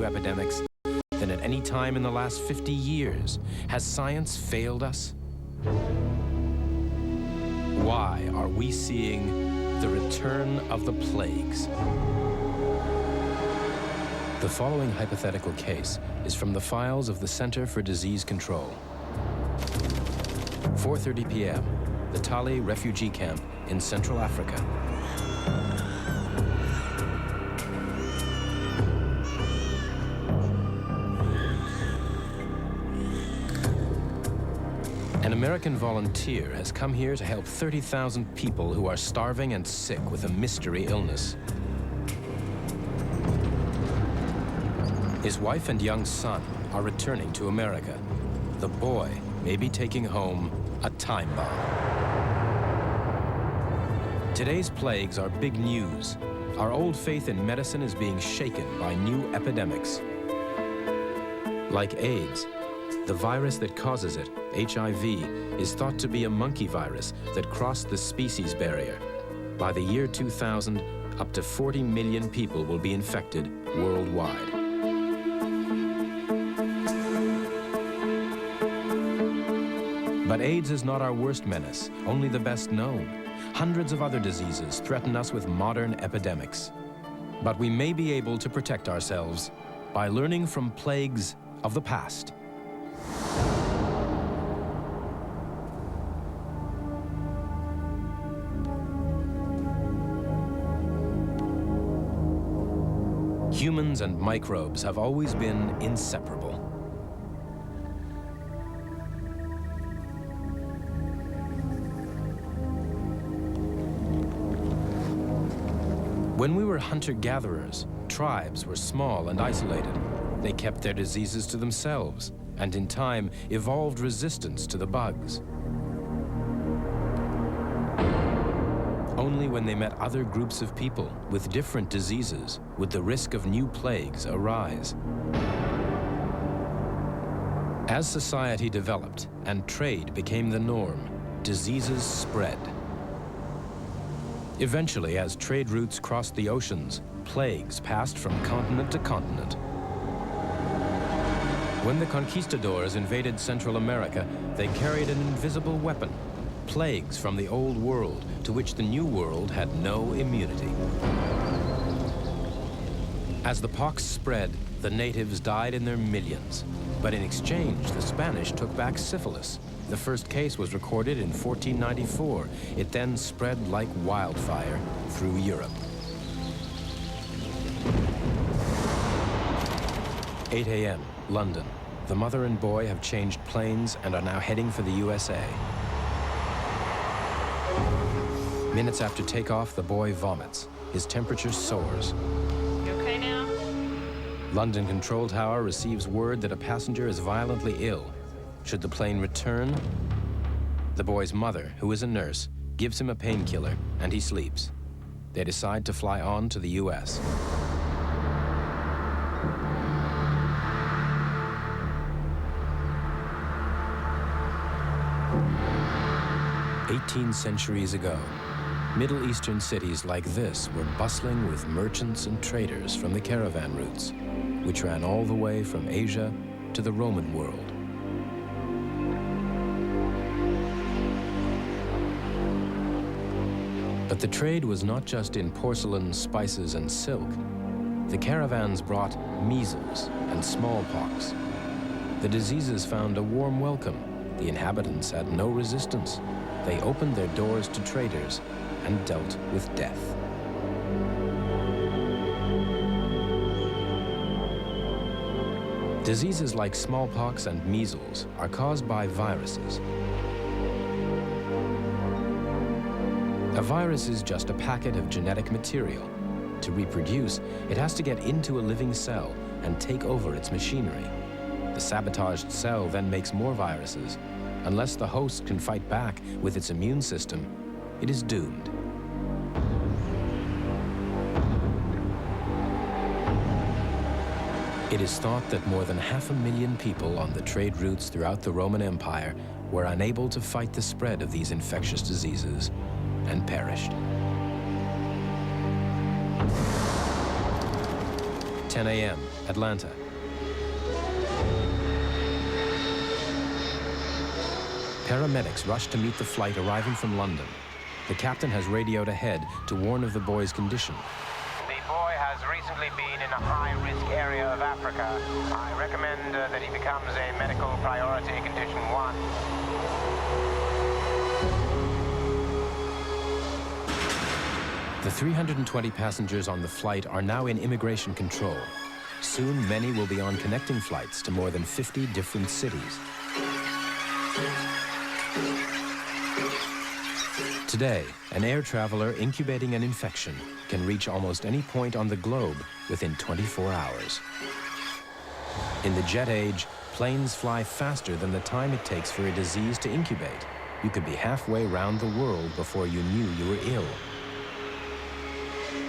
epidemics than at any time in the last 50 years. Has science failed us? Why are we seeing the return of the plagues? The following hypothetical case is from the files of the Center for Disease Control. 4:30 p.m., the Tali refugee camp in Central Africa. An American volunteer has come here to help 30,000 people who are starving and sick with a mystery illness. His wife and young son are returning to America. The boy may be taking home a time bomb. Today's plagues are big news. Our old faith in medicine is being shaken by new epidemics. Like AIDS, the virus that causes it, HIV, is thought to be a monkey virus that crossed the species barrier. By the year 2000, up to 40 million people will be infected worldwide. But AIDS is not our worst menace, only the best known. Hundreds of other diseases threaten us with modern epidemics. But we may be able to protect ourselves by learning from plagues of the past. Humans and microbes have always been inseparable. When we were hunter-gatherers, tribes were small and isolated. They kept their diseases to themselves, and in time evolved resistance to the bugs. Only when they met other groups of people with different diseases would the risk of new plagues arise. As society developed and trade became the norm, diseases spread. Eventually, as trade routes crossed the oceans, plagues passed from continent to continent. When the conquistadors invaded Central America, they carried an invisible weapon, plagues from the old world, to which the new world had no immunity. As the pox spread, the natives died in their millions. But in exchange, the Spanish took back syphilis. The first case was recorded in 1494. It then spread like wildfire through Europe. 8 a.m., London. The mother and boy have changed planes and are now heading for the USA. Minutes after takeoff, the boy vomits. His temperature soars. You okay now? London Control Tower receives word that a passenger is violently ill. Should the plane return? The boy's mother, who is a nurse, gives him a painkiller, and he sleeps. They decide to fly on to the US. "18 centuries ago, Middle Eastern cities like this were bustling with merchants and traders from the caravan routes, which ran all the way from Asia to the Roman world. But the trade was not just in porcelain, spices, and silk. The caravans brought measles and smallpox. The diseases found a warm welcome. The inhabitants had no resistance. They opened their doors to traders and dealt with death. Diseases like smallpox and measles are caused by viruses. A virus is just a packet of genetic material. To reproduce, it has to get into a living cell and take over its machinery. The sabotaged cell then makes more viruses. Unless the host can fight back with its immune system, it is doomed. It is thought that more than 500,000 people on the trade routes throughout the Roman Empire were unable to fight the spread of these infectious diseases and perished. 10 a.m., Atlanta. Paramedics rush to meet the flight arriving from London. The captain has radioed ahead to warn of the boy's condition. The boy has recently been in a high-risk area of Africa. I recommend that he becomes a medical priority condition 1. The 320 passengers on the flight are now in immigration control. Soon, many will be on connecting flights to more than 50 different cities. Today, an air traveler incubating an infection can reach almost any point on the globe within 24 hours. In the jet age, planes fly faster than the time it takes for a disease to incubate. You could be halfway round the world before you knew you were ill.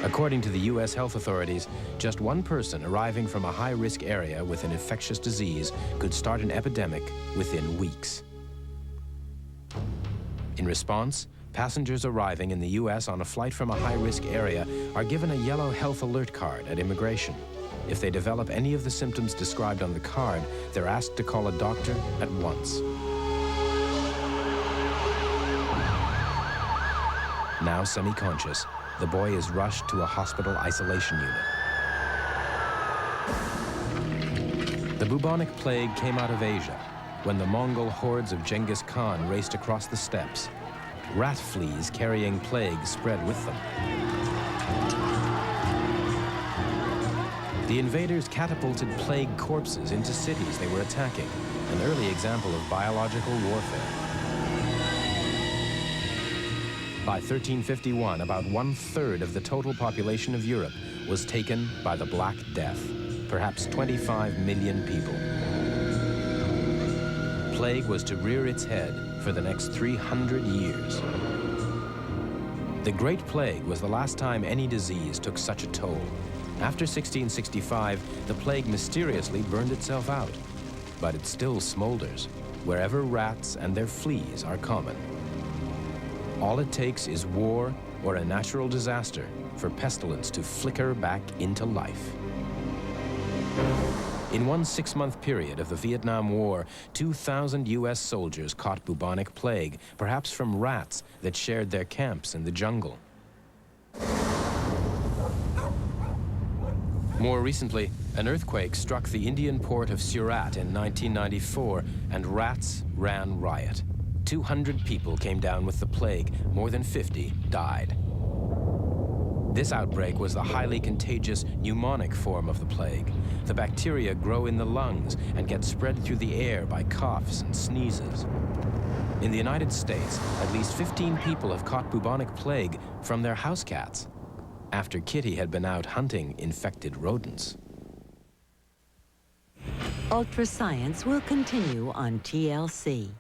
According to the U.S. health authorities, just one person arriving from a high-risk area with an infectious disease could start an epidemic within weeks. In response, passengers arriving in the U.S. on a flight from a high-risk area are given a yellow health alert card at immigration. If they develop any of the symptoms described on the card, they're asked to call a doctor at once. Now semi-conscious, the boy is rushed to a hospital isolation unit. The bubonic plague came out of Asia when the Mongol hordes of Genghis Khan raced across the steppes. Rat fleas carrying plague spread with them. The invaders catapulted plague corpses into cities they were attacking, an early example of biological warfare. By 1351, about 1/3 of the total population of Europe was taken by the Black Death, perhaps 25 million people. Plague was to rear its head for the next 300 years. The Great Plague was the last time any disease took such a toll. After 1665, the plague mysteriously burned itself out, but it still smolders wherever rats and their fleas are common. All it takes is war or a natural disaster for pestilence to flicker back into life. In one 6-month period of the Vietnam War, 2,000 U.S. soldiers caught bubonic plague, perhaps from rats that shared their camps in the jungle. More recently, an earthquake struck the Indian port of Surat in 1994, and rats ran riot. 200 people came down with the plague, more than 50 died. This outbreak was the highly contagious pneumonic form of the plague. The bacteria grow in the lungs and get spread through the air by coughs and sneezes. In the United States, at least 15 people have caught bubonic plague from their house cats, after Kitty had been out hunting infected rodents. Ultra Science will continue on TLC.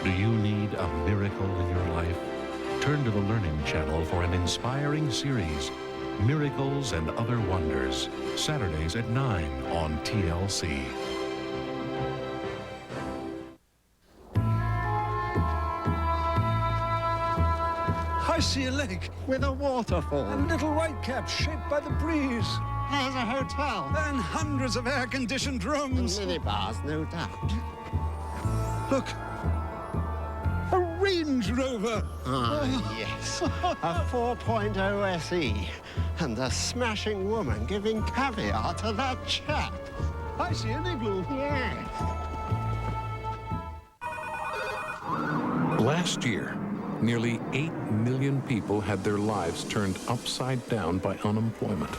Do you need a miracle in your life? Turn to the Learning Channel for an inspiring series, Miracles and Other Wonders, Saturdays at 9 on TLC. I see a lake with a waterfall. and little whitecaps shaped by the breeze. There's a hotel. And hundreds of air-conditioned rooms. Minibars, no doubt. Look, a Range Rover. Ah, yes. A 4.0 SE. And a smashing woman giving caviar to that chap. I see an igloo. Yes. Last year, nearly 8 million people had their lives turned upside down by unemployment.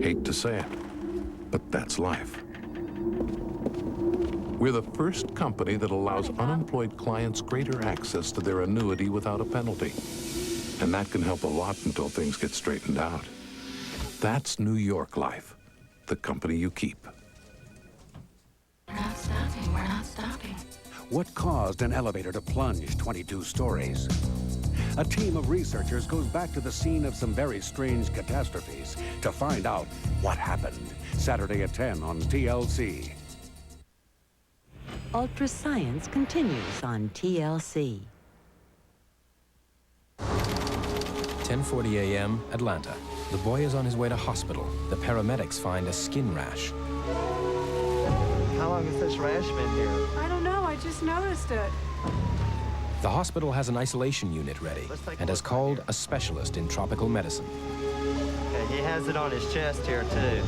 Hate to say it, but that's life. We're the first company that allows unemployed clients greater access to their annuity without a penalty. And that can help a lot until things get straightened out. That's New York Life, the company you keep. We're not stopping, we're not stopping. What caused an elevator to plunge 22 stories? A team of researchers goes back to the scene of some very strange catastrophes to find out what happened. Saturday at 10 on TLC. Ultra Science continues on TLC. 10 10:40 a.m., Atlanta. The boy is on his way to hospital. The paramedics find a skin rash. How long has this rash been here? I don't know, I just noticed it. The hospital has an isolation unit ready and has called a specialist in tropical medicine. Okay, he has it on his chest here, too.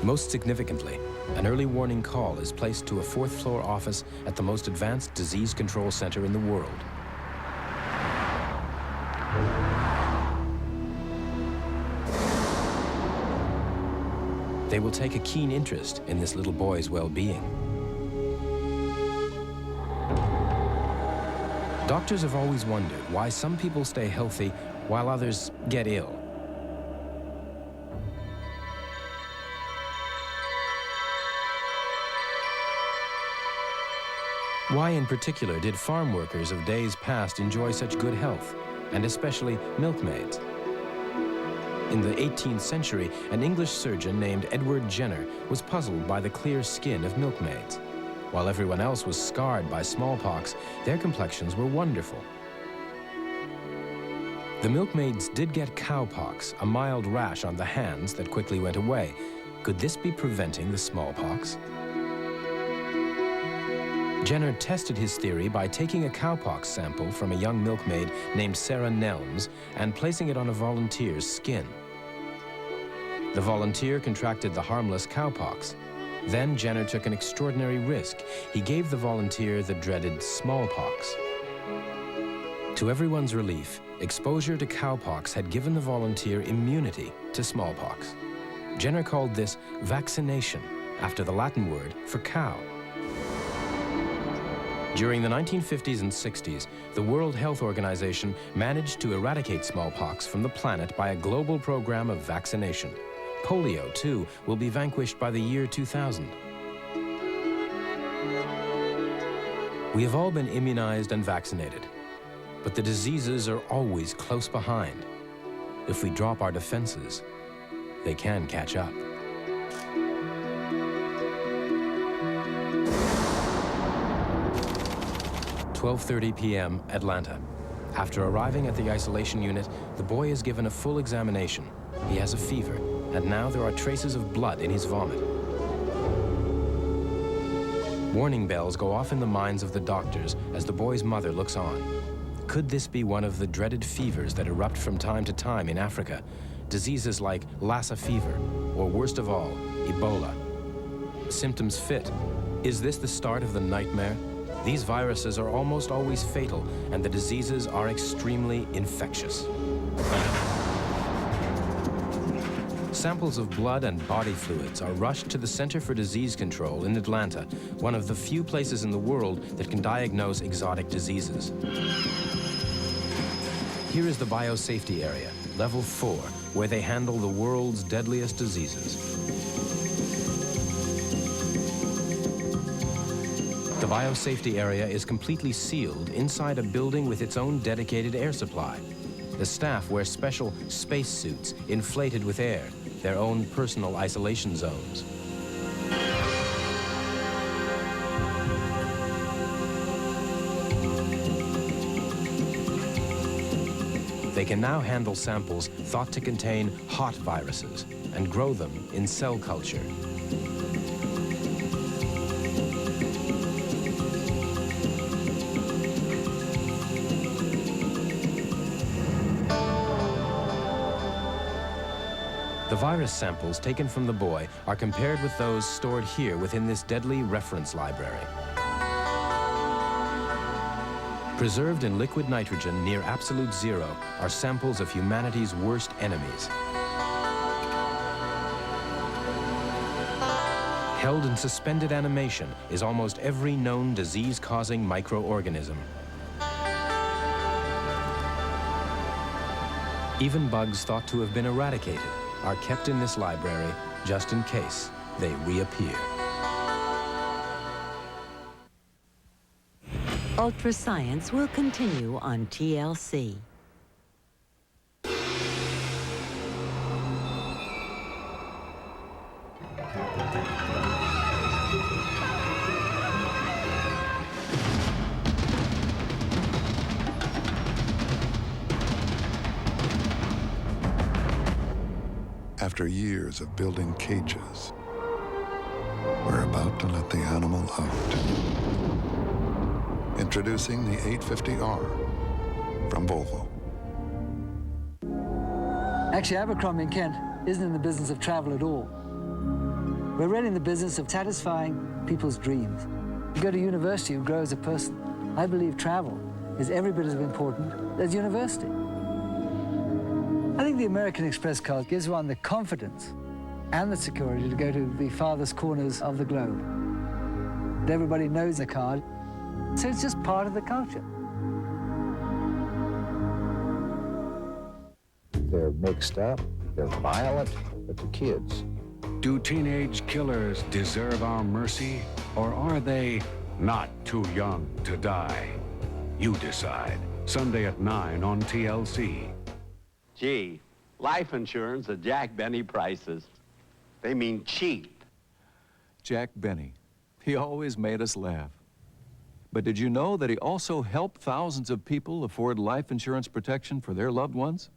Most significantly, an early warning call is placed to a fourth-floor office at the most advanced disease control center in the world. They will take a keen interest in this little boy's well-being. Doctors have always wondered why some people stay healthy while others get ill. Why in particular did farm workers of days past enjoy such good health, and especially milkmaids? In the 18th century, an English surgeon named Edward Jenner was puzzled by the clear skin of milkmaids. While everyone else was scarred by smallpox, their complexions were wonderful. The milkmaids did get cowpox, a mild rash on the hands that quickly went away. Could this be preventing the smallpox? Jenner tested his theory by taking a cowpox sample from a young milkmaid named Sarah Nelms and placing it on a volunteer's skin. The volunteer contracted the harmless cowpox. Then Jenner took an extraordinary risk. He gave the volunteer the dreaded smallpox. To everyone's relief, exposure to cowpox had given the volunteer immunity to smallpox. Jenner called this vaccination, after the Latin word for cow. During the 1950s and 60s, the World Health Organization managed to eradicate smallpox from the planet by a global program of vaccination. Polio, too, will be vanquished by the year 2000. We have all been immunized and vaccinated, but the diseases are always close behind. If we drop our defenses, they can catch up. "12:30 p.m., Atlanta. After arriving at the isolation unit, the boy is given a full examination. He has a fever, and now there are traces of blood in his vomit. Warning bells go off in the minds of the doctors as the boy's mother looks on. Could this be one of the dreaded fevers that erupt from time to time in Africa? Diseases like Lassa fever, or worst of all, Ebola. Symptoms fit. Is this the start of the nightmare? These viruses are almost always fatal, and the diseases are extremely infectious. Samples of blood and body fluids are rushed to the Center for Disease Control in Atlanta, one of the few places in the world that can diagnose exotic diseases. Here is the biosafety area, level 4, where they handle the world's deadliest diseases. The biosafety area is completely sealed inside a building with its own dedicated air supply. The staff wear special space suits inflated with air, their own personal isolation zones. They can now handle samples thought to contain hot viruses and grow them in cell culture. The virus samples taken from the boy are compared with those stored here within this deadly reference library. Preserved in liquid nitrogen near absolute zero are samples of humanity's worst enemies. Held in suspended animation is almost every known disease-causing microorganism. Even bugs thought to have been eradicated are kept in this library just in case they reappear. Ultra Science will continue on TLC. After years of building cages, we're about to let the animal out. Introducing the 850R from Volvo. Actually, Abercrombie & Kent isn't in the business of travel at all. We're really in the business of satisfying people's dreams. You go to university, you grow as a person. I believe travel is every bit as important as university. I think the American Express card gives one the confidence and the security to go to the farthest corners of the globe. Everybody knows the card, so it's just part of the culture. They're mixed up, they're violent, but the kids. Do teenage killers deserve our mercy, or are they not too young to die? You decide. Sunday at 9 on TLC. Gee, life insurance at Jack Benny prices. They mean cheap. Jack Benny. He always made us laugh. But did you know that he also helped thousands of people afford life insurance protection for their loved ones?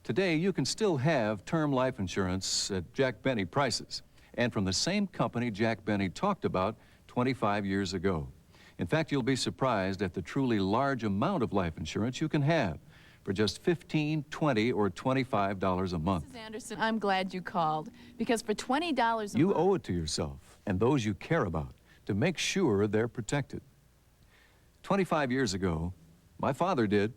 Today, you can still have term life insurance at Jack Benny prices, and from the same company Jack Benny talked about 25 years ago. In fact, you'll be surprised at the truly large amount of life insurance you can have for just $15, $20, or $25 a month. Mrs. Anderson, I'm glad you called, because for $20 a month... You owe it to yourself and those you care about to make sure they're protected. 25 years ago, my father did,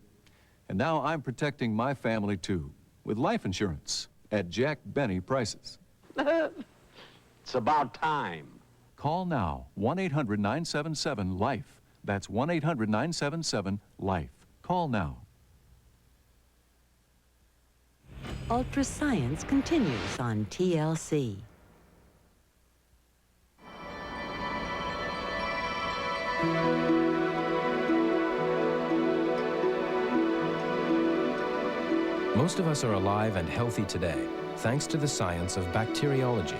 and now I'm protecting my family too, with life insurance at Jack Benny prices. It's about time. Call now, 1-800-977-LIFE. That's 1-800-977-LIFE. Call now. Ultra Science continues on TLC. Most of us are alive and healthy today, thanks to the science of bacteriology.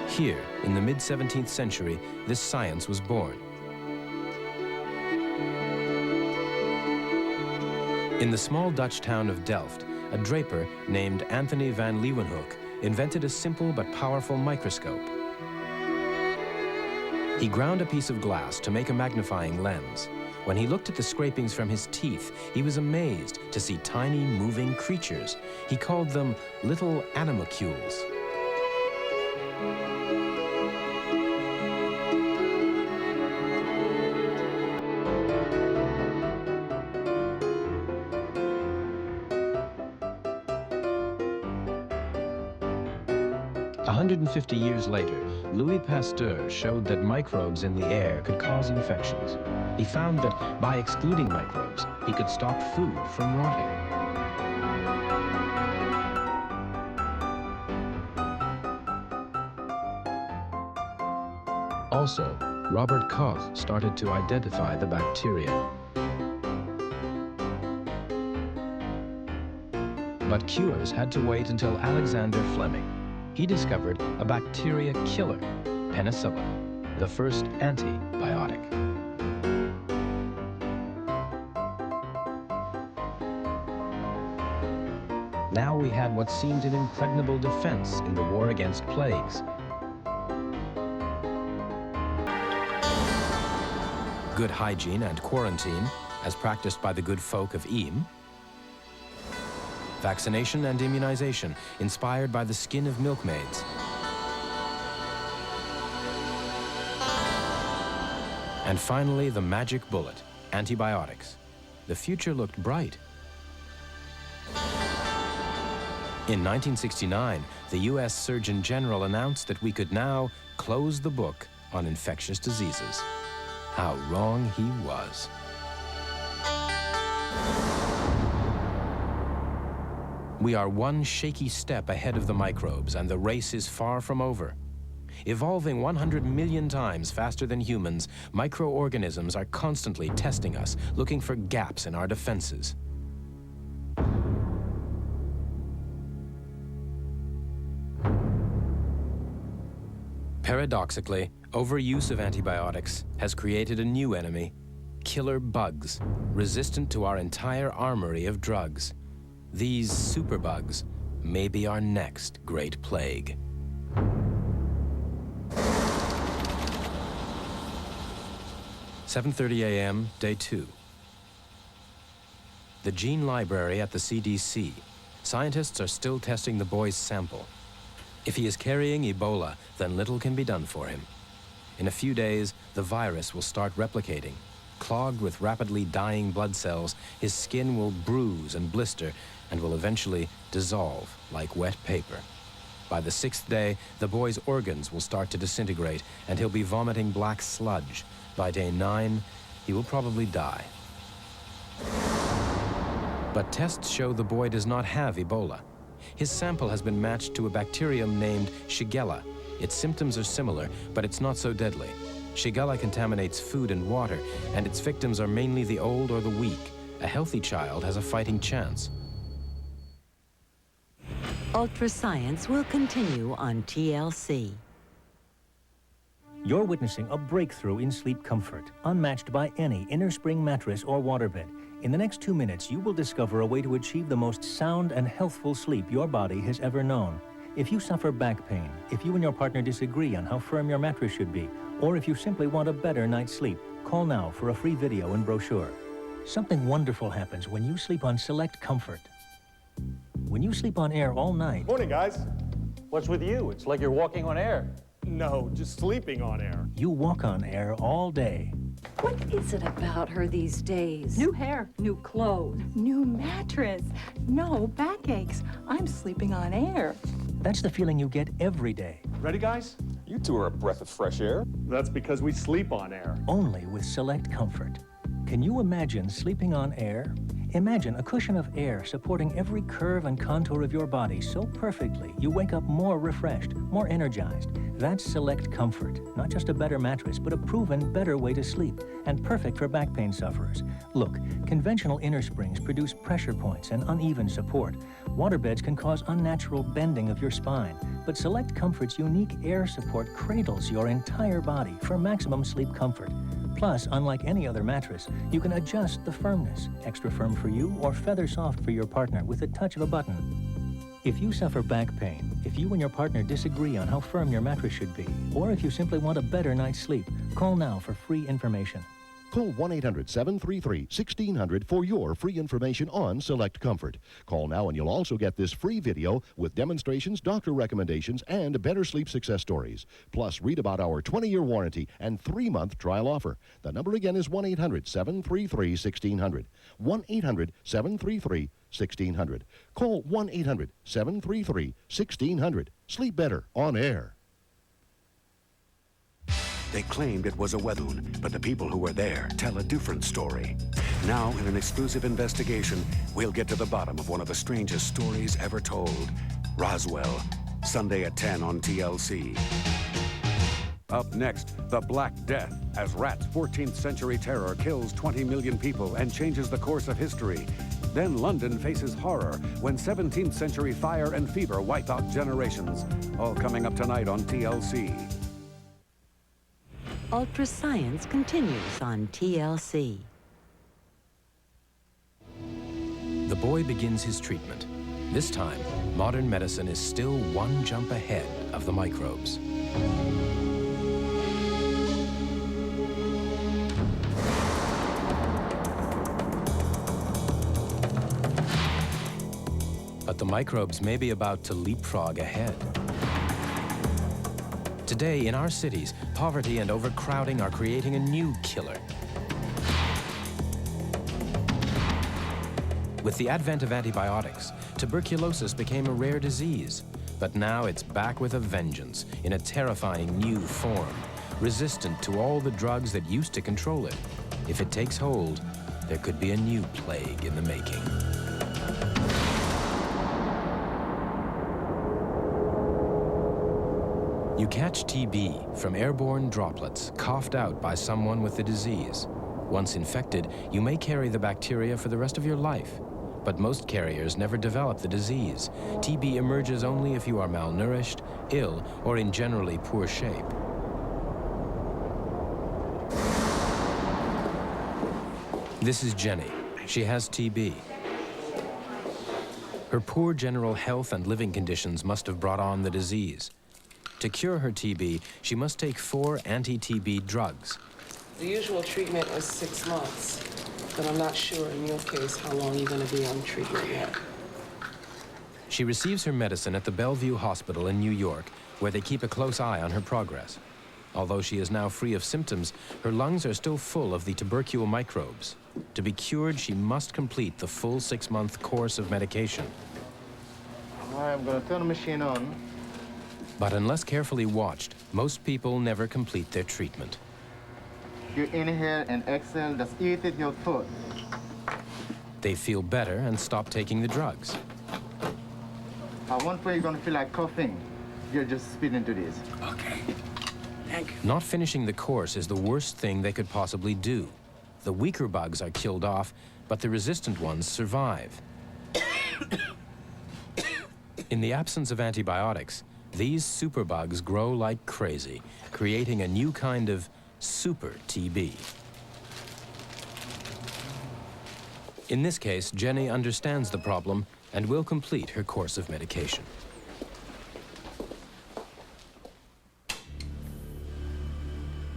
Here, in the mid-17th century, this science was born. In the small Dutch town of Delft, a draper named Anthony van Leeuwenhoek invented a simple but powerful microscope. He ground a piece of glass to make a magnifying lens. When he looked at the scrapings from his teeth, he was amazed to see tiny moving creatures. He called them little animalcules. A 150 years later, Louis Pasteur showed that microbes in the air could cause infections. He found that by excluding microbes, he could stop food from rotting. Also, Robert Koch started to identify the bacteria. But cures had to wait until Alexander Fleming. He discovered a bacteria killer, penicillin, the first antibiotic. Now we had what seemed an impregnable defense in the war against plagues. Good hygiene and quarantine, as practiced by the good folk of Eam. Vaccination and immunization, inspired by the skin of milkmaids. And finally, the magic bullet, antibiotics. The future looked bright. In 1969, the U.S. Surgeon General announced that we could now close the book on infectious diseases. How wrong he was. We are one shaky step ahead of the microbes, and the race is far from over. Evolving 100 million times faster than humans, microorganisms are constantly testing us, looking for gaps in our defenses. Paradoxically, overuse of antibiotics has created a new enemy, killer bugs, resistant to our entire armory of drugs. These superbugs may be our next great plague. "7:30 a.m., day 2. The gene library at the CDC. Scientists are still testing the boy's sample. If he is carrying Ebola, then little can be done for him. In a few days, the virus will start replicating. Clogged with rapidly dying blood cells, his skin will bruise and blister and will eventually dissolve like wet paper. By the 6th day, the boy's organs will start to disintegrate and he'll be vomiting black sludge. By day 9, he will probably die. But tests show the boy does not have Ebola. His sample has been matched to a bacterium named Shigella. Its symptoms are similar, but it's not so deadly. Shigella contaminates food and water, and its victims are mainly the old or the weak. A healthy child has a fighting chance. Ultra Science will continue on TLC. You're witnessing a breakthrough in sleep comfort, unmatched by any innerspring mattress or waterbed. In the next 2 minutes, you will discover a way to achieve the most sound and healthful sleep your body has ever known. If you suffer back pain, if you and your partner disagree on how firm your mattress should be, or if you simply want a better night's sleep, call now for a free video and brochure. Something wonderful happens when you sleep on Select Comfort. When you sleep on air all night... Morning, guys. What's with you? It's like you're walking on air. No, just sleeping on air. You walk on air all day. What is it about her these days? New hair, new clothes, new mattress, no backaches. I'm sleeping on air. That's the feeling you get every day. Ready, guys? You two are a breath of fresh air. That's because we sleep on air. Only with Select Comfort. Can you imagine sleeping on air? Imagine a cushion of air supporting every curve and contour of your body so perfectly you wake up more refreshed, more energized. That's Select Comfort. Not just a better mattress, but a proven better way to sleep, and perfect for back pain sufferers. Look, conventional inner springs produce pressure points and uneven support. Waterbeds can cause unnatural bending of your spine, but Select Comfort's unique air support cradles your entire body for maximum sleep comfort. Plus, unlike any other mattress, you can adjust the firmness, extra firm for you or feather soft for your partner with the touch of a button. If you suffer back pain, if you and your partner disagree on how firm your mattress should be, or if you simply want a better night's sleep, call now for free information. Call 1-800-733-1600 for your free information on Select Comfort. Call now and you'll also get this free video with demonstrations, doctor recommendations, and better sleep success stories. Plus, read about our 20-year warranty and 3-month trial offer. The number again is 1-800-733-1600. 1-800-733-1600. Call 1-800-733-1600. Sleep better on air. They claimed it was a weather-balloon, but the people who were there tell a different story. Now, in an exclusive investigation, we'll get to the bottom of one of the strangest stories ever told. Roswell, Sunday at 10 on TLC. Up next, the Black Death, as rats' 14th century terror kills 20 million people and changes the course of history. Then London faces horror when 17th century fire and fever wipe out generations. All coming up tonight on TLC. Ultra Science continues on TLC. The boy begins his treatment. This time, modern medicine is still one jump ahead of the microbes. But the microbes may be about to leapfrog ahead. Today, in our cities, poverty and overcrowding are creating a new killer. With the advent of antibiotics, tuberculosis became a rare disease. But now it's back with a vengeance in a terrifying new form, resistant to all the drugs that used to control it. If it takes hold, there could be a new plague in the making. You catch TB from airborne droplets coughed out by someone with the disease. Once infected, you may carry the bacteria for the rest of your life. But most carriers never develop the disease. TB emerges only if you are malnourished, ill, or in generally poor shape. This is Jenny. She has TB. Her poor general health and living conditions must have brought on the disease. To cure her TB, she must take 4 anti-TB drugs. The usual treatment is 6 months, but I'm not sure in your case how long you're going to be on treatment yet. She receives her medicine at the Bellevue Hospital in New York, where they keep a close eye on her progress. Although she is now free of symptoms, her lungs are still full of the tubercle microbes. To be cured, she must complete the full 6-month course of medication. All right, I'm going to turn the machine on. But unless carefully watched, most people never complete their treatment. You inhale and exhale, just eat it your foot. They feel better and stop taking the drugs. At one point, you're going to feel like coughing. You're just spit into this. Okay. Thank you. Not finishing the course is the worst thing they could possibly do. The weaker bugs are killed off, but the resistant ones survive. In the absence of antibiotics, these superbugs grow like crazy, creating a new kind of super TB. In this case, Jenny understands the problem and will complete her course of medication.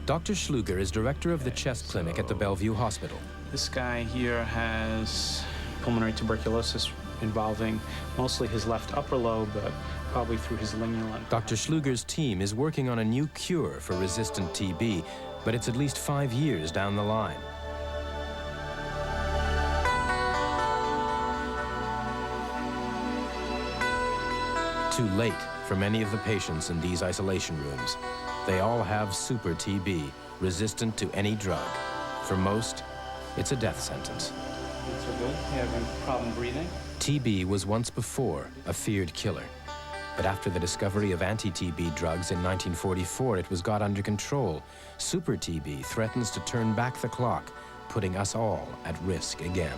Dr. Schluger is director of the chest clinic at the Bellevue Hospital. This guy here has pulmonary tuberculosis involving mostly his left upper lobe, but probably through his lingulant. Dr. Schluger's team is working on a new cure for resistant TB, but it's at least 5 years down the line. Too late for many of the patients in these isolation rooms. They all have super TB, resistant to any drug. For most, it's a death sentence. That's so good. You having a problem breathing? TB was once before a feared killer. But after the discovery of anti-TB drugs in 1944, it was got under control. Super TB threatens to turn back the clock, putting us all at risk again.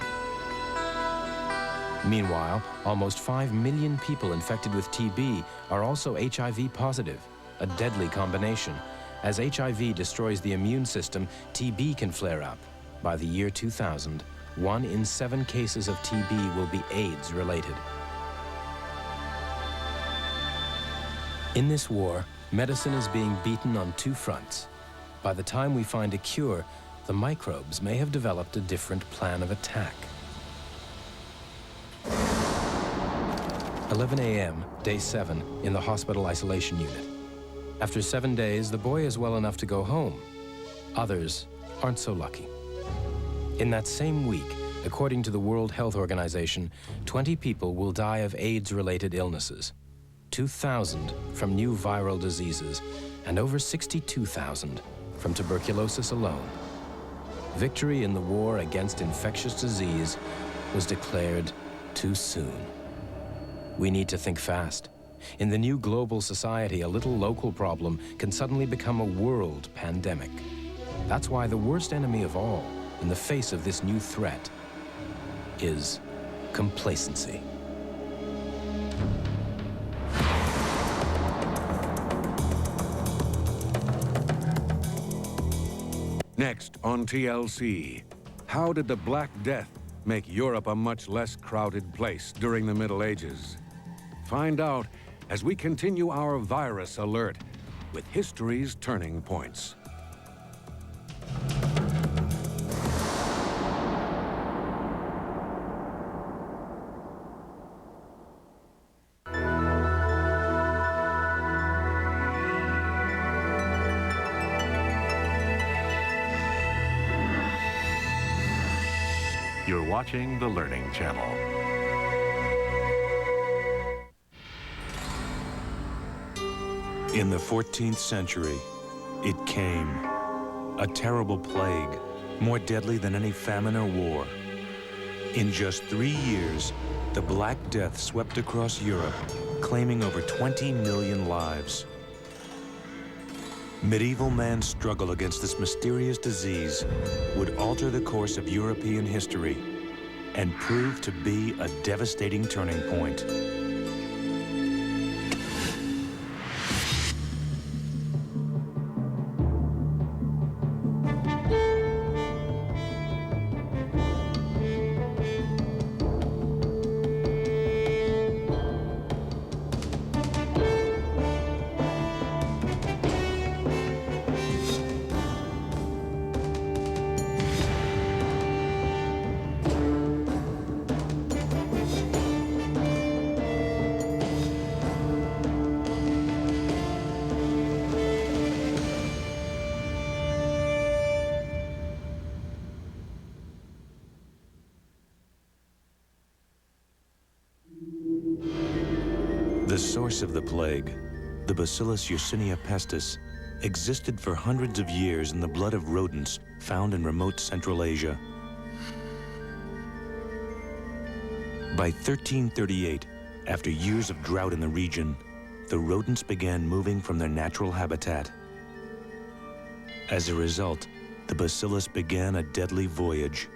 Meanwhile, almost 5 million people infected with TB are also HIV positive, a deadly combination. As HIV destroys the immune system, TB can flare up. By the year 2000, 1 in 7 cases of TB will be AIDS-related. In this war, medicine is being beaten on 2 fronts. By the time we find a cure, the microbes may have developed a different plan of attack. 11 a.m., day 7, in the hospital isolation unit. After 7 days, the boy is well enough to go home. Others aren't so lucky. In that same week, according to the World Health Organization, 20 people will die of AIDS-related illnesses, 2,000 from new viral diseases, and over 62,000 from tuberculosis alone. Victory in the war against infectious disease was declared too soon. We need to think fast. In the new global society, a little local problem can suddenly become a world pandemic. That's why the worst enemy of all, in the face of this new threat, is complacency. Next on TLC, how did the Black Death make Europe a much less crowded place during the Middle Ages? Find out as we continue our virus alert with history's turning points. You're watching the Learning Channel. In the 14th century, it came. A terrible plague, more deadly than any famine or war. In just 3 years, the Black Death swept across Europe, claiming over 20 million lives. Medieval man's struggle against this mysterious disease would alter the course of European history and prove to be a devastating turning point. The source of the plague, the Bacillus Yersinia pestis, existed for hundreds of years in the blood of rodents found in remote Central Asia. By 1338, after years of drought in the region, the rodents began moving from their natural habitat. As a result, the bacillus began a deadly voyage.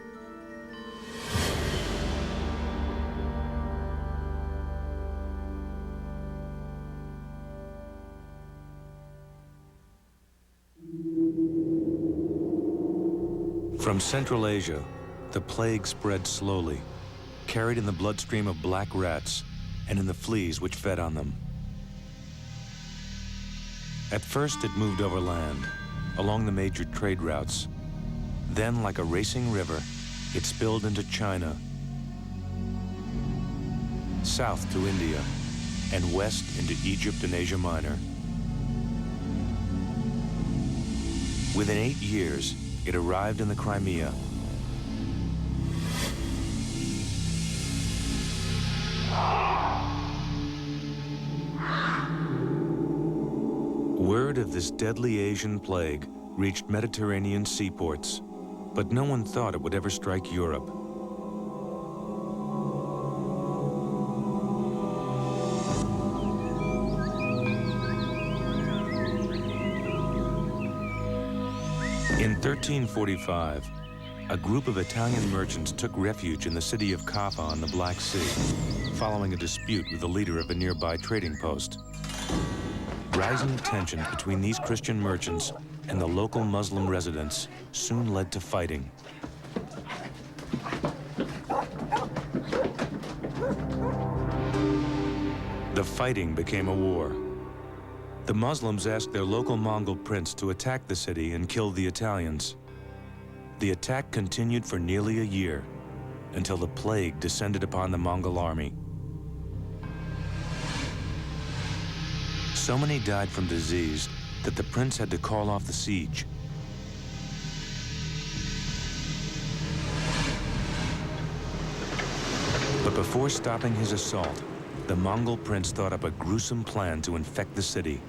From Central Asia, the plague spread slowly, carried in the bloodstream of black rats and in the fleas which fed on them. At first, it moved overland, along the major trade routes. Then, like a racing river, it spilled into China, south to India, and west into Egypt and Asia Minor. Within 8 years, it arrived in the Crimea. Word of this deadly Asian plague reached Mediterranean seaports, but no one thought it would ever strike Europe. In 1345, a group of Italian merchants took refuge in the city of Kaffa on the Black Sea, following a dispute with the leader of a nearby trading post. Rising tension between these Christian merchants and the local Muslim residents soon led to fighting. The fighting became a war. The Muslims asked their local Mongol prince to attack the city and kill the Italians. The attack continued for nearly a year, until the plague descended upon the Mongol army. So many died from disease that the prince had to call off the siege. But before stopping his assault, the Mongol prince thought up a gruesome plan to infect the city.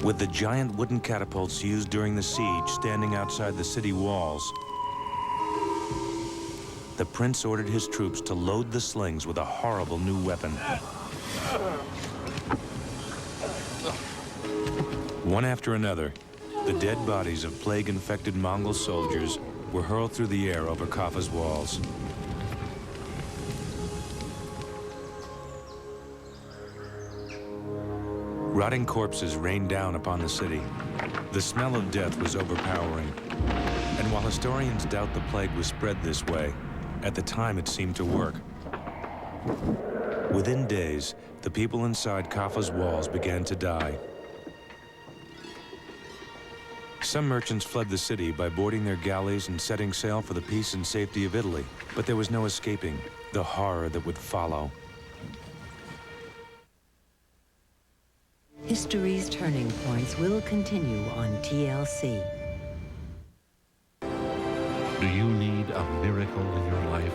With the giant wooden catapults used during the siege standing outside the city walls, the prince ordered his troops to load the slings with a horrible new weapon. One after another, the dead bodies of plague-infected Mongol soldiers were hurled through the air over Kaffa's walls. Rotting corpses rained down upon the city. The smell of death was overpowering. And while historians doubt the plague was spread this way, at the time it seemed to work. Within days, the people inside Kaffa's walls began to die. Some merchants fled the city by boarding their galleys and setting sail for the peace and safety of Italy, but there was no escaping the horror that would follow. History's turning points will continue on TLC. Do you need a miracle in your life?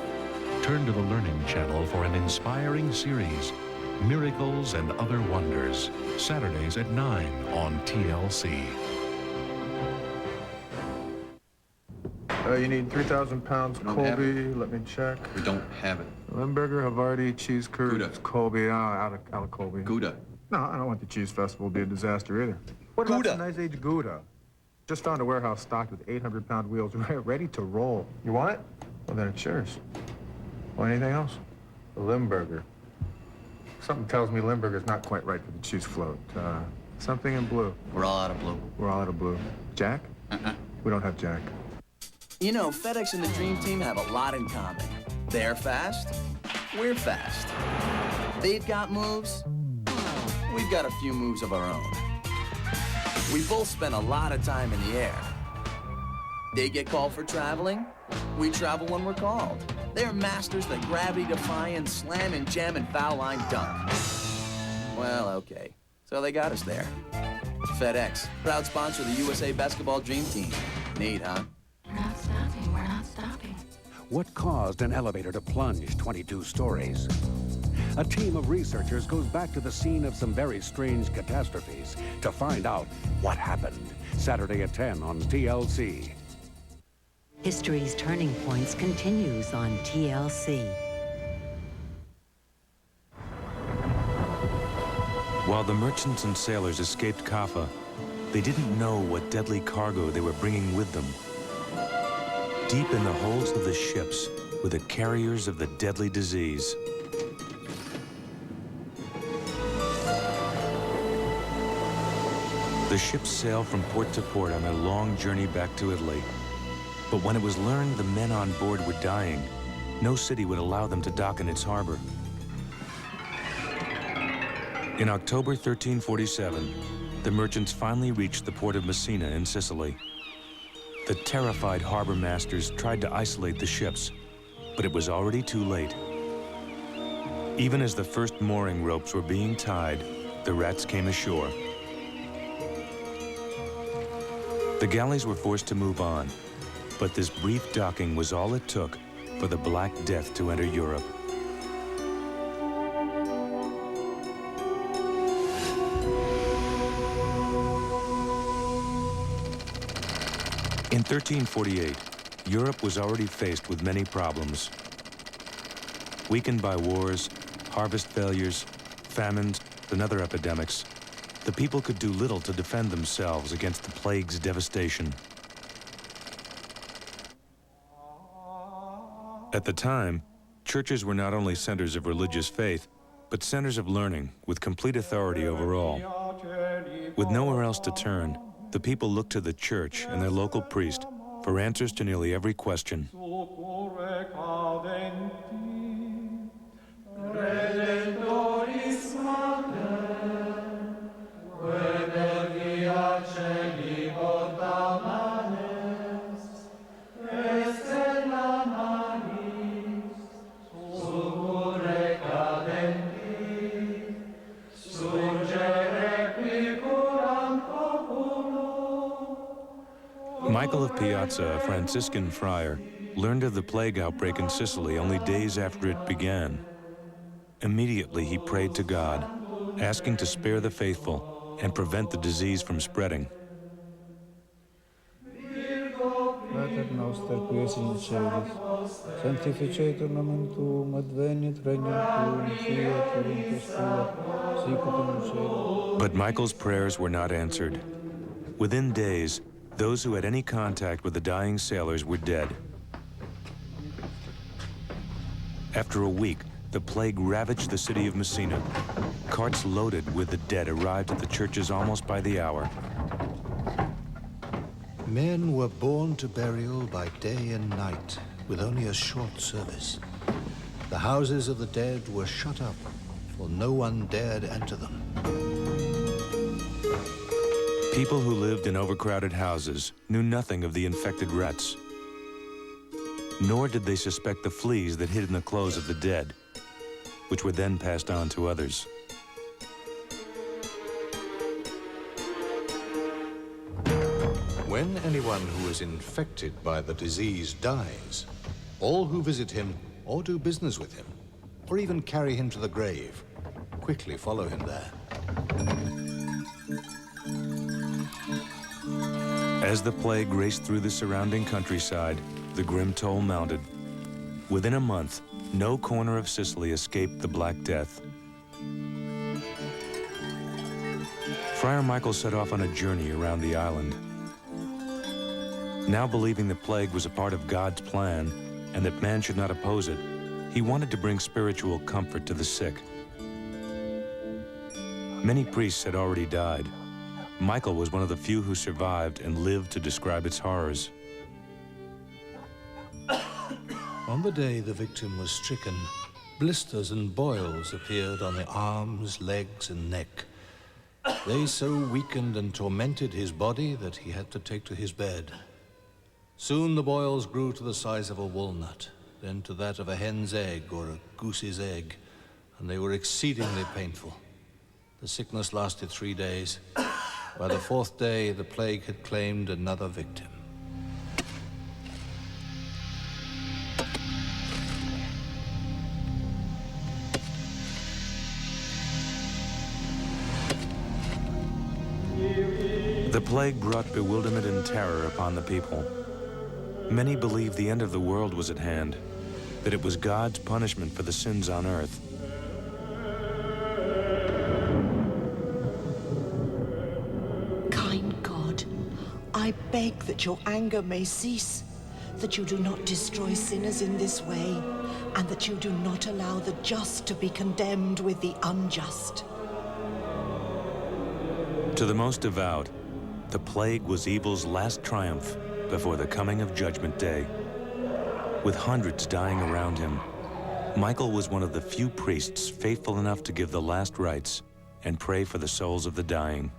Turn to the Learning Channel for an inspiring series, Miracles and Other Wonders, Saturdays at 9 on TLC. You need 3,000 pounds Colby. Let me check. We don't have it. Limburger, Havarti, cheese curd, Gouda. Colby. Out of Colby. Gouda. No, I don't want the cheese festival to be a disaster either. What about some nice aged Gouda? Just found a warehouse stocked with 800-pound wheels ready to roll. You want it? Well, then it's yours. Well, anything else? The Limburger. Something tells me Limburger's not quite right for the cheese float. Something in blue. We're all out of blue. We're all out of blue. Jack? We don't have Jack. You know, FedEx and the Dream Team have a lot in common. They're fast, we're fast. They've got moves, we've got a few moves of our own. We both spend a lot of time in the air. They get called for traveling, we travel when we're called. They're masters at gravity-defying slam and jam and foul line dunk. Well, okay, so they got us there. FedEx, proud sponsor of the USA Basketball Dream Team. Neat, huh? We're not stopping, we're not stopping. What caused an elevator to plunge 22 stories? A team of researchers goes back to the scene of some very strange catastrophes to find out what happened. Saturday at 10 on TLC. History's Turning Points continues on TLC. While the merchants and sailors escaped Kaffa, they didn't know what deadly cargo they were bringing with them. Deep in the holds of the ships were the carriers of the deadly disease. The ships sailed from port to port on their long journey back to Italy. But when it was learned the men on board were dying, no city would allow them to dock in its harbor. In October 1347, the merchants finally reached the port of Messina in Sicily. The terrified harbor masters tried to isolate the ships, but it was already too late. Even as the first mooring ropes were being tied, the rats came ashore. The galleys were forced to move on, but this brief docking was all it took for the Black Death to enter Europe. In 1348, Europe was already faced with many problems. Weakened by wars, harvest failures, famines, and other epidemics, the people could do little to defend themselves against the plague's devastation. At the time, churches were not only centers of religious faith, but centers of learning with complete authority over all. With nowhere else to turn, the people looked to the church and their local priest for answers to nearly every question. Michael of Piazza, a Franciscan friar, learned of the plague outbreak in Sicily only days after it began. Immediately he prayed to God, asking to spare the faithful and prevent the disease from spreading. Pater noster qui es in celis, sanctificetur nomen tuum, adveniat regnum tuum, fiat voluntas tua, sicut in cielo. But Michael's prayers were not answered. Within days, those who had any contact with the dying sailors were dead. After a week, the plague ravaged the city of Messina. Carts loaded with the dead arrived at the churches almost by the hour. Men were borne to burial by day and night, with only a short service. The houses of the dead were shut up, for no one dared enter them. People who lived in overcrowded houses knew nothing of the infected rats. Nor did they suspect the fleas that hid in the clothes of the dead, which were then passed on to others. When anyone who is infected by the disease dies, all who visit him or do business with him, or even carry him to the grave, quickly follow him there. As the plague raced through the surrounding countryside, the grim toll mounted. Within a month, no corner of Sicily escaped the Black Death. Friar Michael set off on a journey around the island. Now believing the plague was a part of God's plan and that man should not oppose it, he wanted to bring spiritual comfort to the sick. Many priests had already died. Michael was one of the few who survived and lived to describe its horrors. On the day the victim was stricken, blisters and boils appeared on the arms, legs, and neck. They so weakened and tormented his body that he had to take to his bed. Soon the boils grew to the size of a walnut, then to that of a hen's egg or a goose's egg, and they were exceedingly painful. The sickness lasted 3 days, By the fourth day, the plague had claimed another victim. The plague brought bewilderment and terror upon the people. Many believed the end of the world was at hand, that it was God's punishment for the sins on earth. Kind God, I beg that your anger may cease, that you do not destroy sinners in this way, and that you do not allow the just to be condemned with the unjust. To the most devout, the plague was evil's last triumph before the coming of Judgment Day. With hundreds dying around him, Michael was one of the few priests faithful enough to give the last rites and pray for the souls of the dying.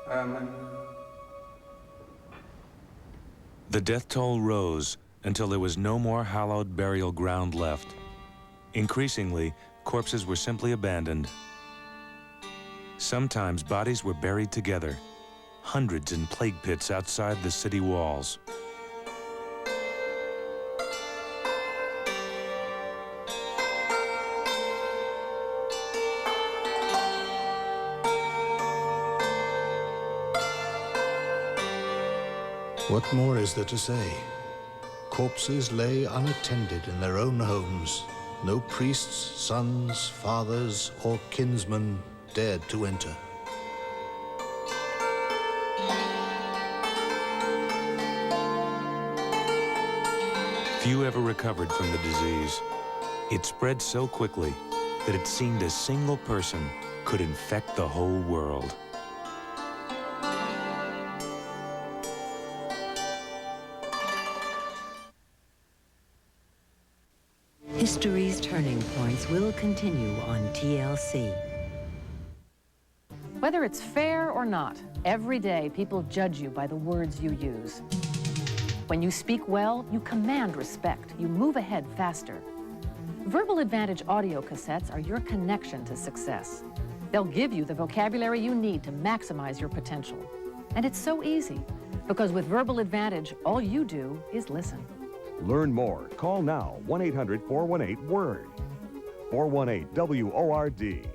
Amen. The death toll rose until there was no more hallowed burial ground left. Increasingly, corpses were simply abandoned. Sometimes bodies were buried together, hundreds in plague pits outside the city walls. What more is there to say? Corpses lay unattended in their own homes. No priests, sons, fathers, or kinsmen dared to enter. Few ever recovered from the disease. It spread so quickly that it seemed a single person could infect the whole world. History's turning points will continue on TLC. Whether it's fair or not, every day people judge you by the words you use. When you speak well, you command respect. You move ahead faster. Verbal Advantage audio cassettes are your connection to success. They'll give you the vocabulary you need to maximize your potential. And it's so easy, because with Verbal Advantage, all you do is listen. Learn more. Call now, 1-800-418-WORD. 418-WORD.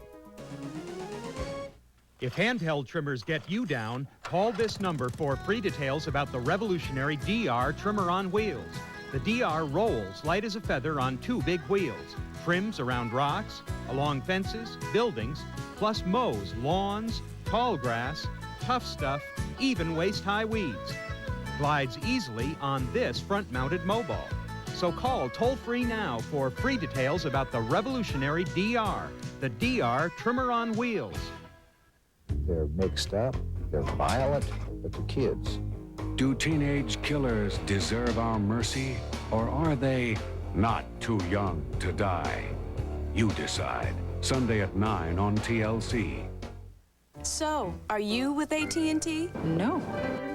If handheld trimmers get you down, call this number for free details about the revolutionary DR trimmer on wheels. The DR rolls light as a feather on two big wheels, trims around rocks, along fences, buildings, plus mows lawns, tall grass, tough stuff, even waist-high weeds. Glides easily on this front-mounted mobile. So call toll-free now for free details about the revolutionary DR, the DR trimmer on wheels. They're mixed up, they're violent, but they're kids. Do teenage killers deserve our mercy, or are they not too young to die? You decide. Sunday at 9 on TLC. So, are you with AT&T? No.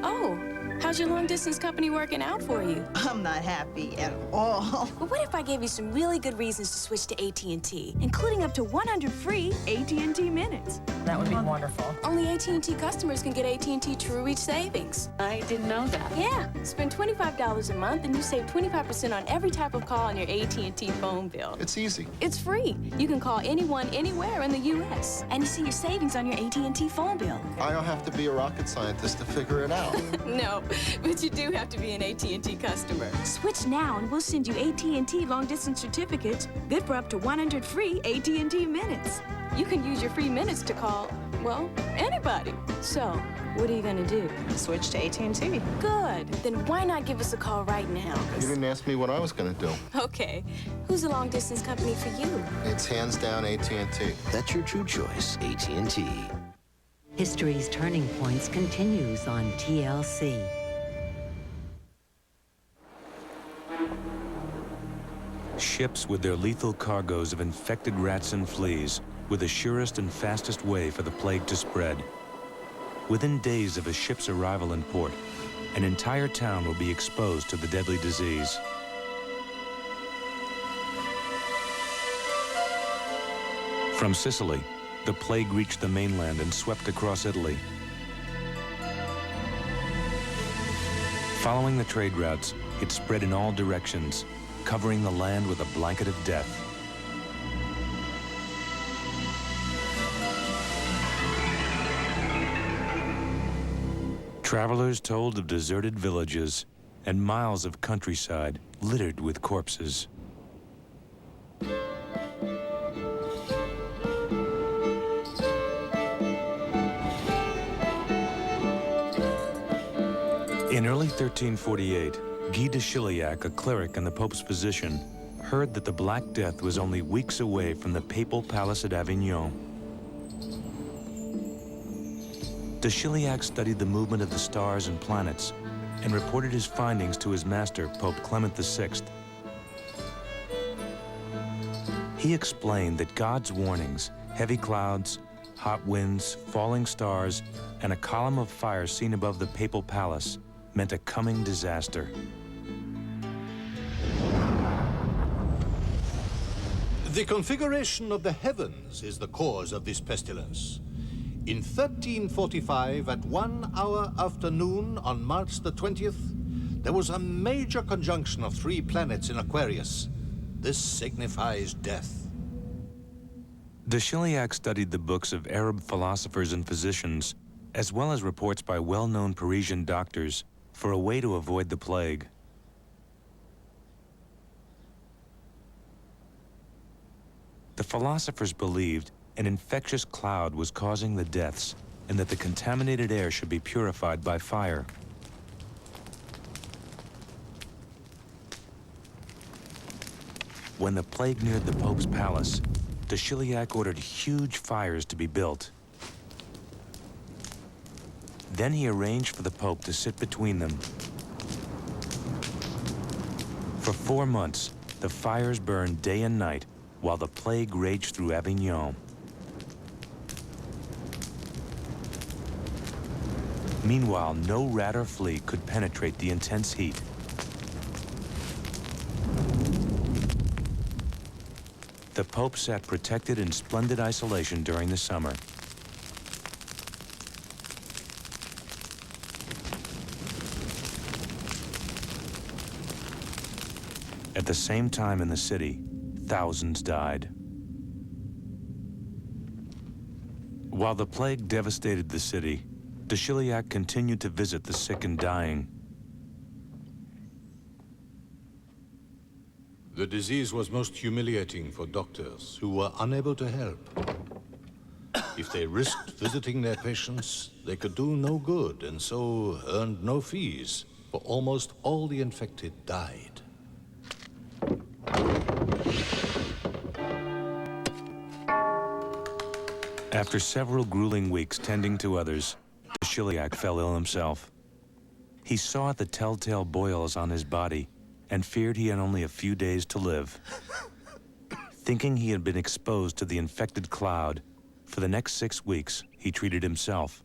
Oh, how's your long-distance company working out for you? I'm not happy at all. But what if I gave you some really good reasons to switch to AT&T, including up to 100 free AT&T minutes? That would be wonderful. Only AT&T customers can get AT&T True Reach savings. I didn't know that. Yeah, spend $25 a month and you save 25% on every type of call on your AT&T phone bill. It's easy. It's free. You can call anyone, anywhere in the U.S. And you see your savings on your AT&T phone bill. I don't have to be a rocket scientist to figure it out. No, but you do have to be an AT&T customer. Switch now and we'll send you AT&T long-distance certificates, good for up to 100 free AT&T minutes. You can use your free minutes to call, well, anybody. So, what are you gonna do? Switch to AT&T. Good. Then why not give us a call right now? You didn't ask me what I was going to do. Okay. Who's the long-distance company for you? It's hands down AT&T. That's your true choice, AT&T. History's turning points continues on TLC. Ships with their lethal cargoes of infected rats and fleas were the surest and fastest way for the plague to spread. Within days of a ship's arrival in port, an entire town will be exposed to the deadly disease. From Sicily, the plague reached the mainland and swept across Italy. Following the trade routes, it spread in all directions, covering the land with a blanket of death. Travelers told of deserted villages and miles of countryside littered with corpses. In early 1348, Guy de Chiliac, a cleric in the Pope's position, heard that the Black Death was only weeks away from the papal palace at Avignon. De Chiliac studied the movement of the stars and planets and reported his findings to his master, Pope Clement VI. He explained that God's warnings, heavy clouds, hot winds, falling stars, and a column of fire seen above the papal palace meant a coming disaster. The configuration of the heavens is the cause of this pestilence. In 1345, at 1 hour after noon on March the 20th, there was a major conjunction of 3 planets in Aquarius. This signifies death. De Chiliac studied the books of Arab philosophers and physicians, as well as reports by well-known Parisian doctors, for a way to avoid the plague. The philosophers believed an infectious cloud was causing the deaths and that the contaminated air should be purified by fire. When the plague neared the Pope's palace, de Chiliac ordered huge fires to be built. Then he arranged for the Pope to sit between them. For 4 months, the fires burned day and night while the plague raged through Avignon. Meanwhile, no rat or flea could penetrate the intense heat. The Pope sat protected in splendid isolation during the summer. At the same time in the city, thousands died. While the plague devastated the city, de Chiliac continued to visit the sick and dying. The disease was most humiliating for doctors who were unable to help. If they risked visiting their patients, they could do no good and so earned no fees, for almost all the infected died. After several grueling weeks tending to others, de Chiliac fell ill himself. He saw the telltale boils on his body and feared he had only a few days to live. Thinking he had been exposed to the infected cloud, for the next 6 weeks, he treated himself.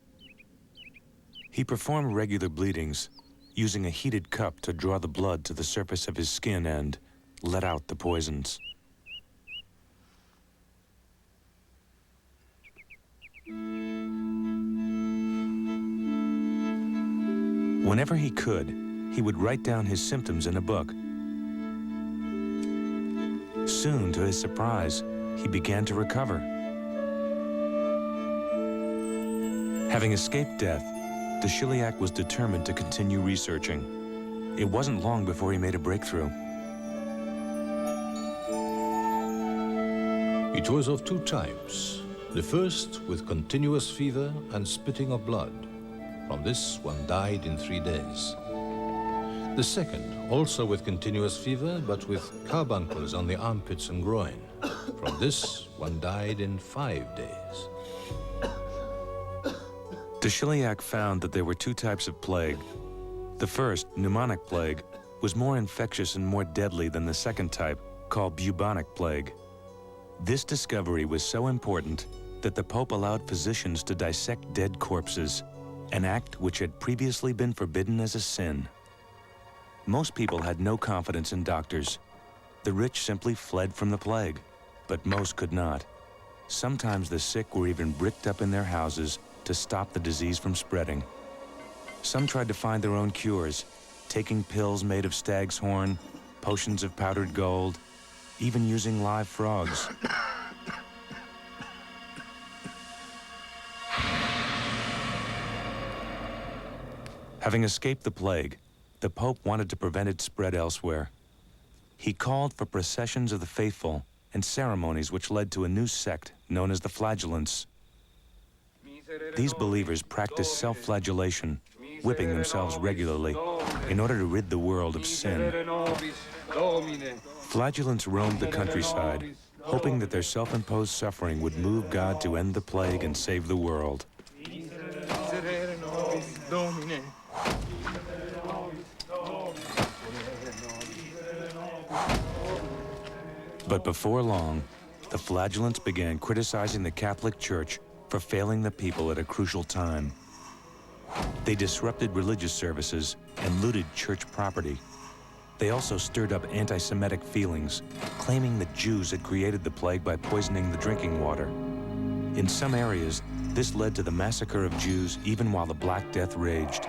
He performed regular bleedings, using a heated cup to draw the blood to the surface of his skin and let out the poisons. Whenever he could, he would write down his symptoms in a book. Soon, to his surprise, he began to recover. Having escaped death, de Chiliac was determined to continue researching. It wasn't long before he made a breakthrough. It was of 2 types. The first with continuous fever and spitting of blood. From this, one died in 3 days. The second, also with continuous fever, but with carbuncles on the armpits and groin. From this, one died in 5 days. De Chiliac found that there were 2 types of plague. The first, pneumonic plague, was more infectious and more deadly than the second type, called bubonic plague. This discovery was so important that the Pope allowed physicians to dissect dead corpses, an act which had previously been forbidden as a sin. Most people had no confidence in doctors. The rich simply fled from the plague, but most could not. Sometimes the sick were even bricked up in their houses to stop the disease from spreading. Some tried to find their own cures, taking pills made of stag's horn, potions of powdered gold, even using live frogs. Having escaped the plague, the Pope wanted to prevent its spread elsewhere. He called for processions of the faithful and ceremonies which led to a new sect known as the Flagellants. These believers practiced self-flagellation, whipping themselves regularly in order to rid the world of sin. Flagellants roamed the countryside, hoping that their self-imposed suffering would move God to end the plague and save the world. But before long, the Flagellants began criticizing the Catholic Church for failing the people at a crucial time. They disrupted religious services and looted church property. They also stirred up anti-Semitic feelings, claiming that Jews had created the plague by poisoning the drinking water. In some areas, this led to the massacre of Jews even while the Black Death raged.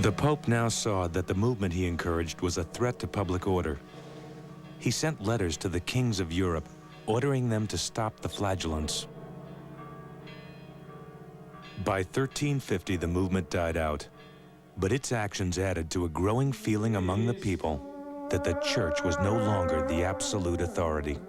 The Pope now saw that the movement he encouraged was a threat to public order. He sent letters to the kings of Europe, ordering them to stop the Flagellants. By 1350, the movement died out, but its actions added to a growing feeling among the people that the Church was no longer the absolute authority.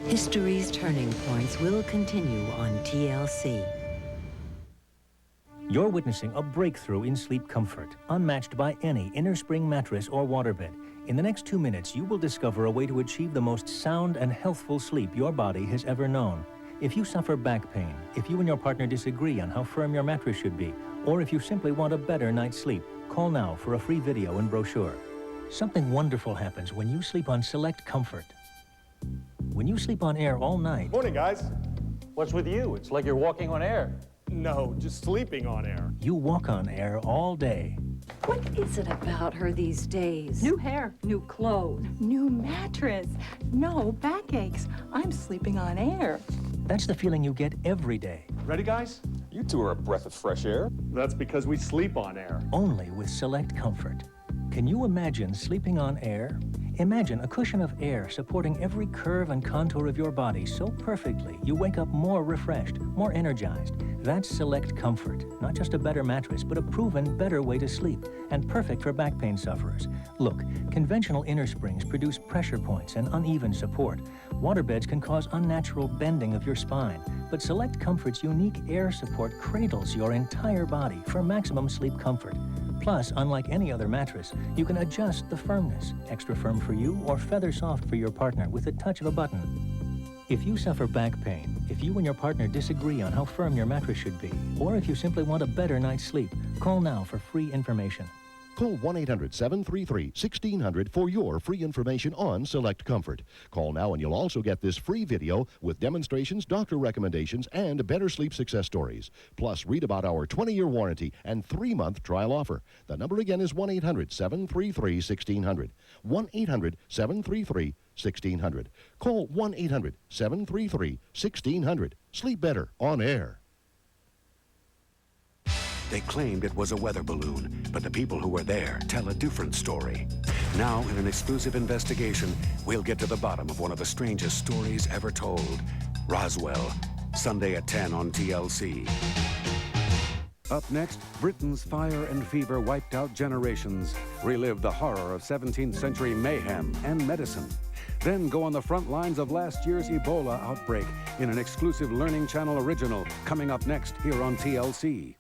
History's turning points will continue on TLC. You're witnessing a breakthrough in sleep comfort, unmatched by any inner spring mattress or waterbed. In the next 2 minutes, you will discover a way to achieve the most sound and healthful sleep your body has ever known. If you suffer back pain, if you and your partner disagree on how firm your mattress should be, or if you simply want a better night's sleep, call now for a free video and brochure. Something wonderful happens when you sleep on Select Comfort. When you sleep on air all night... Morning, guys. What's with you? It's like you're walking on air. No, just sleeping on air. You walk on air all day. What is it about her these days? New hair, new clothes, new mattress, no backaches. I'm sleeping on air. That's the feeling you get every day. Ready, guys? You two are a breath of fresh air. That's because we sleep on air. Only with Select Comfort. Can you imagine sleeping on air? Imagine a cushion of air supporting every curve and contour of your body so perfectly you wake up more refreshed, more energized. That's Select Comfort. Not just a better mattress, but a proven better way to sleep, and perfect for back pain sufferers. Look, conventional inner springs produce pressure points and uneven support. Waterbeds can cause unnatural bending of your spine, but Select Comfort's unique air support cradles your entire body for maximum sleep comfort. Plus, unlike any other mattress, you can adjust the firmness, extra firm for you or feather soft for your partner with the touch of a button. If you suffer back pain, if you and your partner disagree on how firm your mattress should be, or if you simply want a better night's sleep, call now for free information. Call 1-800-733-1600 for your free information on Select Comfort. Call now and you'll also get this free video with demonstrations, doctor recommendations, and better sleep success stories. Plus, read about our 20-year warranty and 3-month trial offer. The number again is 1-800-733-1600. 1-800-733-1600. Call 1-800-733-1600. Sleep better on air. They claimed it was a weather balloon, but the people who were there tell a different story. Now, in an exclusive investigation, we'll get to the bottom of one of the strangest stories ever told. Roswell, Sunday at 10 on TLC. Up next, Britain's fire and fever wiped out generations. Relive the horror of 17th century mayhem and medicine. Then go on the front lines of last year's Ebola outbreak in an exclusive Learning Channel original coming up next here on TLC.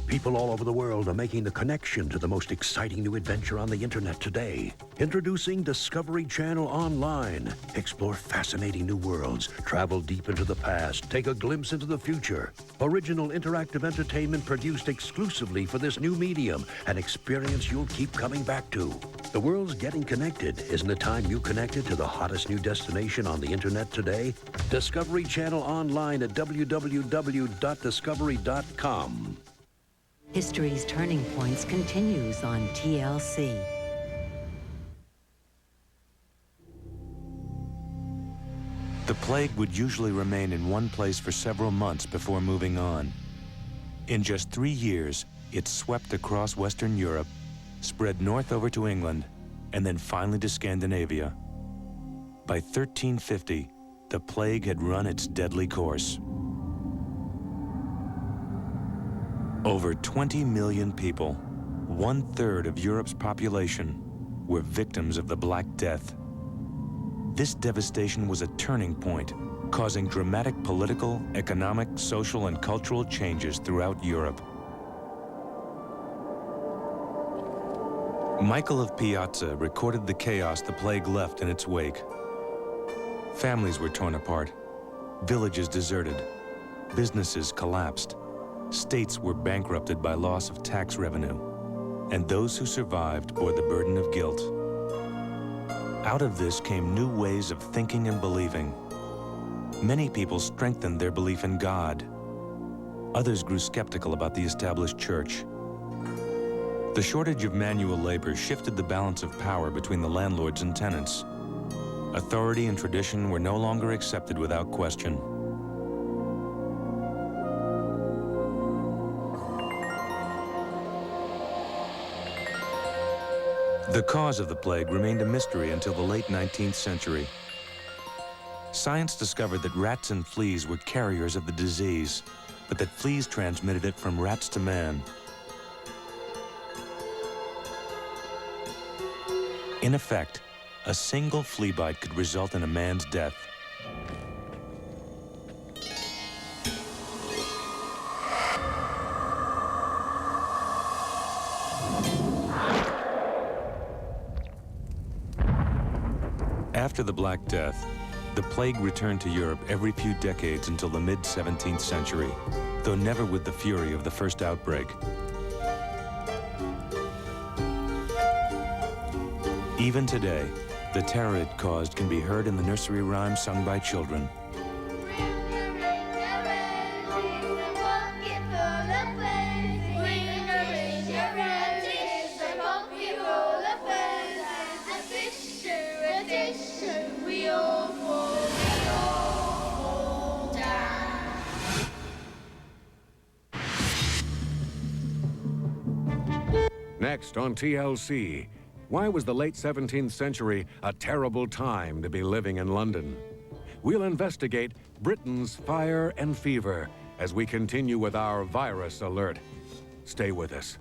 People all over the world are making the connection to the most exciting new adventure on the internet today. Introducing Discovery Channel Online. Explore fascinating new worlds, travel deep into the past, take a glimpse into the future. Original interactive entertainment produced exclusively for this new medium, an experience you'll keep coming back to. The world's getting connected. Isn't it time you connected to the hottest new destination on the internet today? Discovery Channel Online at www.discovery.com. History's Turning Points continues on TLC. The plague would usually remain in one place for several months before moving on. In just 3 years, it swept across Western Europe, spread north over to England, and then finally to Scandinavia. By 1350, the plague had run its deadly course. Over 20 million people, 1/3 of Europe's population, were victims of the Black Death. This devastation was a turning point, causing dramatic political, economic, social, and cultural changes throughout Europe. Michael of Piazza recorded the chaos the plague left in its wake. Families were torn apart, villages deserted, businesses collapsed, states were bankrupted by loss of tax revenue, and those who survived bore the burden of guilt. Out of this came new ways of thinking and believing. Many people strengthened their belief in God. Others grew skeptical about the established church. The shortage of manual labor shifted the balance of power between the landlords and tenants. Authority and tradition were no longer accepted without question. The cause of the plague remained a mystery until the late 19th century. Science discovered that rats and fleas were carriers of the disease, but that fleas transmitted it from rats to man. In effect, a single flea bite could result in a man's death. After the Black Death, the plague returned to Europe every few decades until the mid-17th century, though never with the fury of the first outbreak. Even today, the terror it caused can be heard in the nursery rhymes sung by children. Next on TLC, why was the late 17th century a terrible time to be living in London? We'll investigate Britain's fire and fever as we continue with our virus alert. Stay with us.